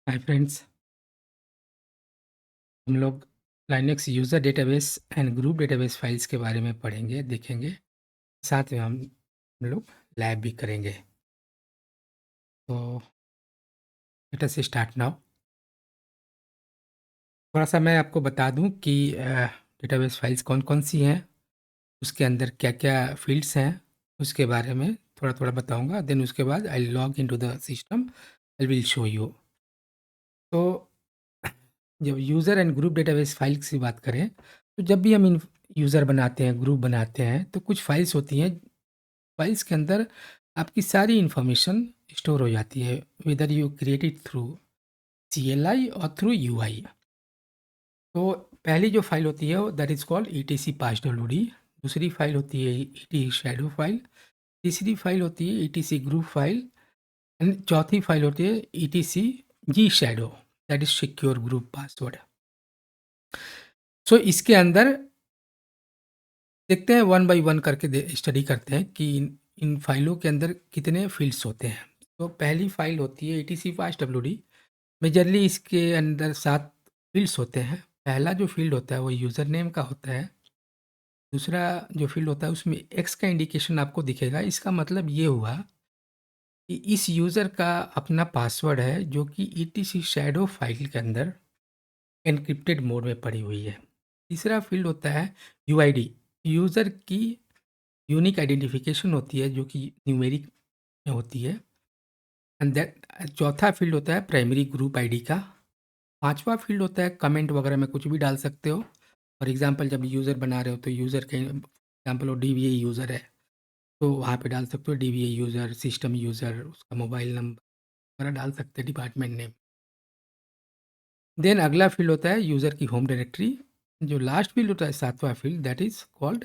Hi friends. हम लोग Linux user database and group database files के बारे में पढ़ेंगे, देखेंगे। साथ में हम लोग लैब भी करेंगे। तो लेट अस स्टार्ट नाउ। थोड़ा सा मैं आपको बता दूं कि डेटाबेस फाइल्स कौन-कौन सी हैं, उसके अंदर क्या-क्या फ़ील्ड्स हैं, उसके बारे में थोड़ा-थोड़ा बताऊंगा। देन उसके बाद I log into the system, I will show you. तो जब user and group database files की बात करें, तो जब भी हम इन यूज़र बनाते हैं, ग्रुप बनाते हैं, तो कुछ फाइल्स होती हैं। फाइल्स के अंदर आपकी सारी इन्फॉर्मेशन स्टोर हो जाती है, whether you create it through CLI और थ्रू UI। तो पहली जो फाइल होती है वो that is called ETC pass.od। दूसरी फाइल होती है ETC शैडो फाइल। तीसरी फाइल होती है ETC ग्रुप फाइल। एंड चौथी फाइल होती है ETC G shadow, that is secure group password. So इसके अंदर देखते हैं, वन बाय वन करके स्टडी करते हैं कि इन फाइलों के अंदर कितने फील्ड्स होते हैं। तो पहली फाइल होती है ETC pass.od। मेजरली इसके अंदर 7 फील्ड्स होते हैं। पहला जो फील्ड होता है वो यूज़र नेम का होता है। दूसरा जो फील्ड होता है उसमें एक्स का इंडिकेशन आपको दिखेगा। इसका मतलब ये हुआ कि इस यूज़र का अपना पासवर्ड है जो कि ETC शैडो फाइल के अंदर एन्क्रिप्टेड मोड में पड़ी हुई है। तीसरा फील्ड होता है UID। यूज़र की यूनिक आइडेंटिफिकेशन होती है जो कि न्यूमेरिक में होती है। एंड दैट चौथा फील्ड होता है प्राइमरी ग्रुप आईडी का। पांचवा फील्ड होता है कमेंट वगैरह में कुछ भी डाल सकते हो। फॉर एग्जांपल जब यूज़र बना रहे हो तो यूज़र के एग्जांपल वो DBA यूज़र है तो वहाँ पे डाल सकते हो DBA यूज़र, सिस्टम यूज़र, उसका मोबाइल नंबर वगैरह डाल सकते हैं, डिपार्टमेंट नेम। देन अगला फील्ड होता है यूज़र की होम डायरेक्टरी। जो लास्ट फील्ड होता है सातवां field that is called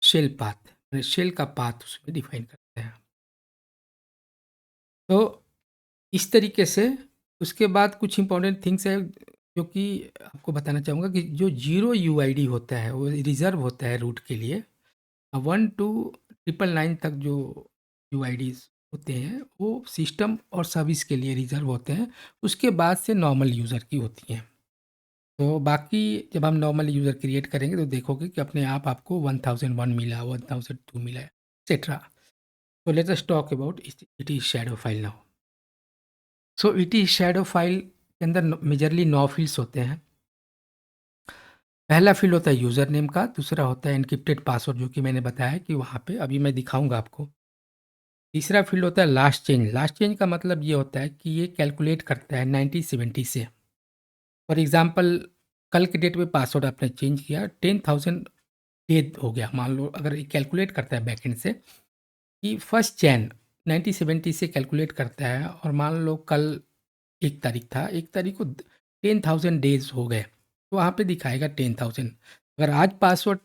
shell path. Shell का पाथ उसमें डिफाइन करते हैं। तो इस तरीके से उसके बाद कुछ इंपॉर्टेंट थिंग्स है जो कि आपको बताना चाहूँगा कि जो जीरो यूआईडी होता है वो रिजर्व होता है रूट के लिए। 1 टू 999 तक जो यूआईडीज होते हैं वो सिस्टम और सर्विस के लिए रिजर्व होते हैं। उसके बाद से नॉर्मल यूज़र की होती हैं। तो बाकी जब हम नॉर्मल यूज़र क्रिएट करेंगे तो देखोगे कि अपने आप आपको 1001 मिला, 1002 मिला, एक्सेट्रा। तो let us talk about it is shadow file now. So it is shadow file के अंदर मेजरली 9 फील्ड्स होते हैं। पहला फील्ड होता है यूज़र नेम का। दूसरा होता है एन्क्रिप्टेड पासवर्ड जो कि मैंने बताया कि वहाँ पे अभी मैं दिखाऊंगा आपको। तीसरा फील्ड होता है लास्ट चेंज। लास्ट चेंज का मतलब ये होता है कि ये कैलकुलेट करता है 1970 से। फॉर एग्जांपल कल के डेट में पासवर्ड आपने चेंज किया, 10,000 डे हो गया मान लो। अगर ये कैलकुलेट करता है बैकएंड से कि 1 जैन 1970 से कैलकुलेट करता है और मान लो कल 1 तारीख था, 1 तारीख को 10,000 डेज हो गए तो वहाँ पे दिखाएगा 10,000। अगर आज पासवर्ड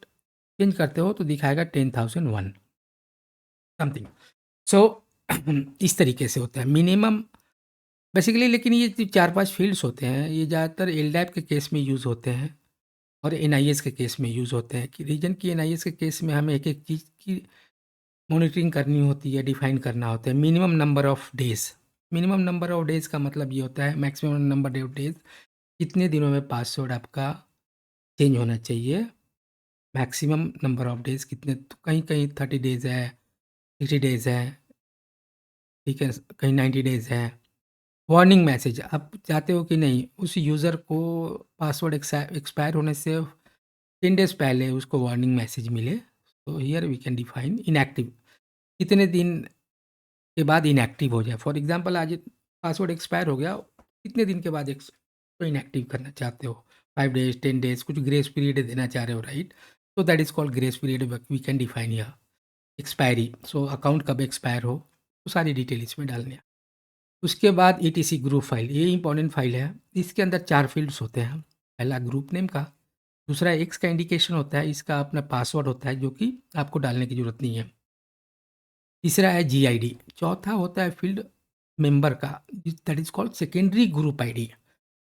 चेंज करते हो तो दिखाएगा 10,001 समथिंग। सो इस तरीके से होता है मिनिमम बेसिकली। लेकिन ये जो 4-5 फील्ड्स होते हैं ये ज़्यादातर LDAP के केस में यूज़ होते हैं और NIS के केस में यूज़ होते हैं। कि रीजन की NIS के केस में हमें एक-एक चीज़ की मॉनिटरिंग करनी होती है, डिफाइन करना होता है। Minimum number of days, minimum number of days का मतलब ये होता है मैक्सिमम नंबर ऑफ डेज़ कितने दिनों में पासवर्ड आपका चेंज होना चाहिए। मैक्सिमम नंबर ऑफ डेज़ कितने, तो कहीं-कहीं 30 डेज़ है, 60 डेज़ है, ठीक है, कहीं 90 डेज़ है। वार्निंग मैसेज आप चाहते हो कि नहीं उस यूज़र को पासवर्ड एक्सपायर होने से 10 डेज़ पहले उसको वार्निंग मैसेज मिले। तो here we can define inactive, कितने दिन के बाद इनएक्टिव हो जाए। फॉर एग्जांपल आज पासवर्ड एक्सपायर हो गया, कितने दिन के बाद तो इनएक्टिव करना चाहते हो, 5 डेज, 10 डेज, कुछ ग्रेस पीरियड देना चाह रहे हो, राइट। तो that is called grace period. We can define here expiry. So account कब एक्सपायर हो तो सारी डिटेल इसमें डालनी है। उसके बाद ETC ग्रुप फाइल, ये इंपॉर्टेंट फाइल है। इसके अंदर 4 फील्ड्स होते हैं। पहला ग्रुप नेम का, दूसरा एक्स का इंडिकेशन होता है, इसका अपना पासवर्ड होता है जो कि आपको डालने की ज़रूरत नहीं है। तीसरा है GID। चौथा होता है फील्ड मेंबर का, that is called secondary group ID.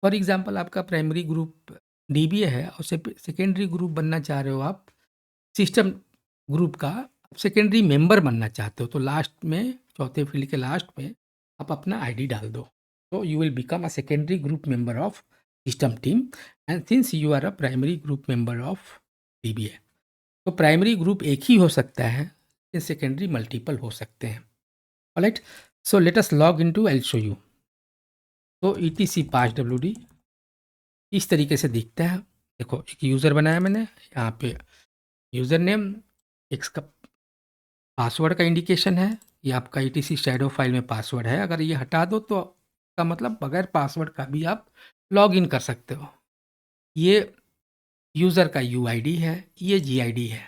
For example आपका प्राइमरी ग्रुप DBA है और सेकेंडरी ग्रुप बनना चाह रहे हो आप सिस्टम ग्रुप का, सेकेंडरी मेंबर बनना चाहते हो तो लास्ट में, चौथे फील्ड के लास्ट में आप अपना ID डाल दो। So you will become a secondary group member of system team, and since you are a primary group member of DBA, तो प्राइमरी ग्रुप एक ही हो सकता है, लेकिन सेकेंडरी मल्टीपल हो सकते हैं। Alright, so let us log into, I will show you. तो ईटीसी पास डब्ल्यूडी इस तरीके से दिखता है। देखो, एक यूज़र बनाया मैंने, यहाँ पे यूज़र नेम, एक का पासवर्ड का इंडिकेशन है, ये आपका ईटीसी शैडो फाइल में पासवर्ड है। अगर ये हटा दो तो का मतलब बगैर पासवर्ड का भी आप लॉग इन कर सकते हो। ये यूज़र का यूआईडी है, ये जीआईडी है,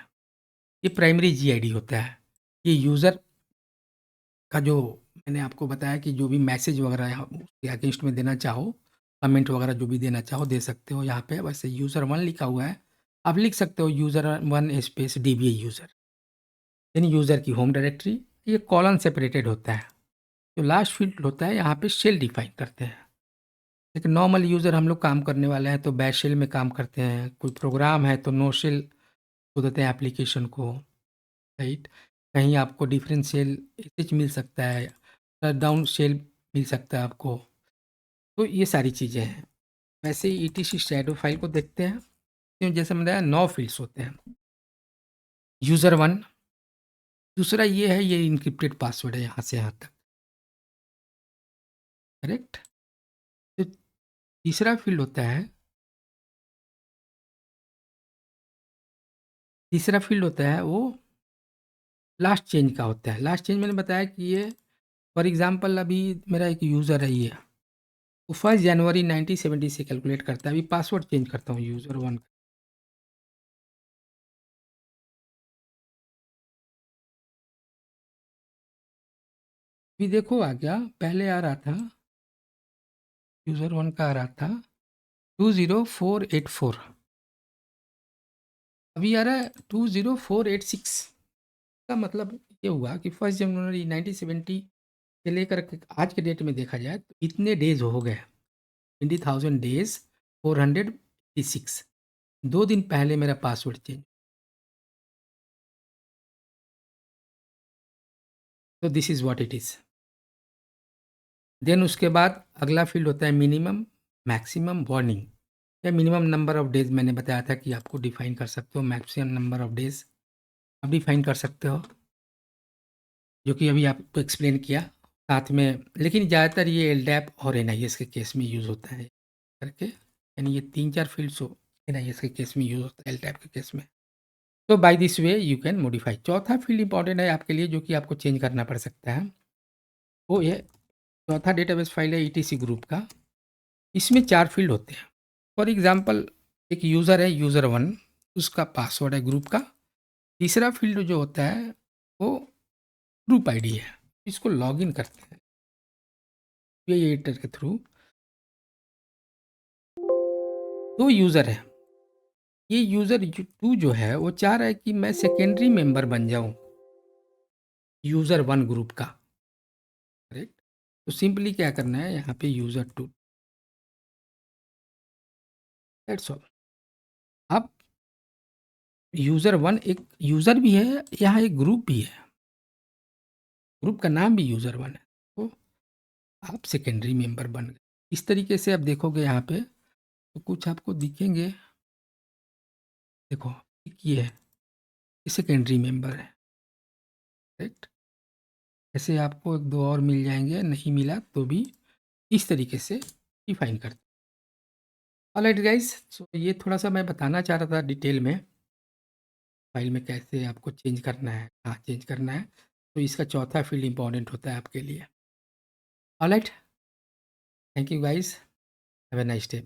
ये प्राइमरी जीआईडी होता है। ये यूज़र का जो मैंने आपको बताया कि जो भी मैसेज वगैरह है उसके अगेंस्ट में देना चाहो, कमेंट वगैरह जो भी देना चाहो दे सकते हो यहाँ पे। वैसे यूज़र 1 लिखा हुआ है, आप लिख सकते हो यूज़र 1 स्पेस डीबीए यूज़र, यानी यूज़र की होम डायरेक्टरी। ये कॉलन सेपरेटेड होता है। जो लास्ट फील्ड होता है यहाँ पे शेल डिफाइन करते हैं। लेकिन नॉर्मल यूज़र हम लोग काम करने वाले हैं तो बैश शेल में काम करते हैं। कोई प्रोग्राम है तो नो शेल को देते हैं एप्लीकेशन को, राइट। कहीं आपको डिफरेंशियल एसएच मिल सकता है, शट डाउन शेल मिल सकता है आपको। तो ये सारी चीज़ें हैं। वैसे ही ईटीसी शैडो फाइल को देखते हैं, तो जैसे मैंने बताया 9 फील्ड्स होते हैं। यूज़र 1, दूसरा ये है, ये इनक्रिप्टेड पासवर्ड है यहाँ से यहाँ तक, करेक्ट। तो तीसरा फील्ड होता है, तीसरा फील्ड होता है वो लास्ट चेंज का होता है। लास्ट चेंज मैंने बताया कि ये फॉर एग्ज़ाम्पल अभी मेरा एक यूज़र है ये, वो 1 जनवरी 1970 से कैलकुलेट करता है। अभी पासवर्ड चेंज करता हूँ यूज़र 1 का। अभी देखो आ गया, पहले आ रहा था यूज़र 1 का आ रहा था 20484, अभी आ रहा है 20486। का मतलब ये हुआ कि 1 जनवरी 1970 से लेकर के आज के डेट में देखा जाए तो इतने डेज़ हो गए, 20,000 डेज़ 486। 2 दिन पहले मेरा पासवर्ड चेंज। तो this is what it is. Then उसके बाद अगला फ़ील्ड होता है मिनिमम, मैक्सिमम, वार्निंग। या मिनिमम नंबर ऑफ डेज़ मैंने बताया था कि आपको डिफ़ाइन कर सकते हो, मैक्सिमम नंबर ऑफ डेज़ आप डिफ़ाइन कर सकते हो, जो कि अभी आपको एक्सप्लेन किया साथ में। लेकिन ज़्यादातर ये एलडैप और एनआईएस के केस में यूज़ होता है करके, यानी ये 3-4 फ़ील्ड्स हो एनआईएस के केस में यूज़ होता है, एलडैप के केस में। तो by this way you can modify. चौथा फ़ील्ड इंपॉर्टेंट है आपके लिए, जो कि आपको चेंज करना पड़ सकता है, वो ये चौथा डेटाबेस फ़ाइल है ईटीसी ग्रुप का। इसमें 4 फ़ील्ड होते हैं। फॉर एग्ज़ाम्पल, एक यूज़र है यूज़र 1, उसका पासवर्ड है ग्रुप का। तीसरा फ़ील्ड जो होता है वो ग्रुप आईडी है, इसको लॉगिन करते हैं यूआई एडिटर के थ्रू। 2 यूज़र है, ये यूज़र 2 जो है वो चाह रहा है कि मैं सेकेंडरी मेंबर बन जाऊँ यूज़र 1 ग्रुप का, करेक्ट। तो सिंपली क्या करना है, यहाँ पे यूज़र 2, दैट्स ऑल। अब यूज़र 1 एक यूज़र भी है, यहाँ एक ग्रुप भी है, ग्रुप का नाम भी यूज़र 1 है, तो आप सेकेंडरी मेंबर बन गए। इस तरीके से आप देखोगे यहाँ पे तो कुछ आपको दिखेंगे। देखो, एक ये है, ये सेकेंडरी मेंबर है, राइट। ऐसे आपको 1-2 और मिल जाएंगे, नहीं मिला तो भी इस तरीके से डिफाइन करते हैं। ऑलराइट गाइस, सो ये थोड़ा सा मैं बताना चाह रहा था डिटेल में, फाइल में कैसे आपको चेंज करना है, कहाँ चेंज करना है। तो इसका चौथा फील्ड इंपॉर्टेंट होता है आपके लिए। Alright, thank you guys, have a nice day.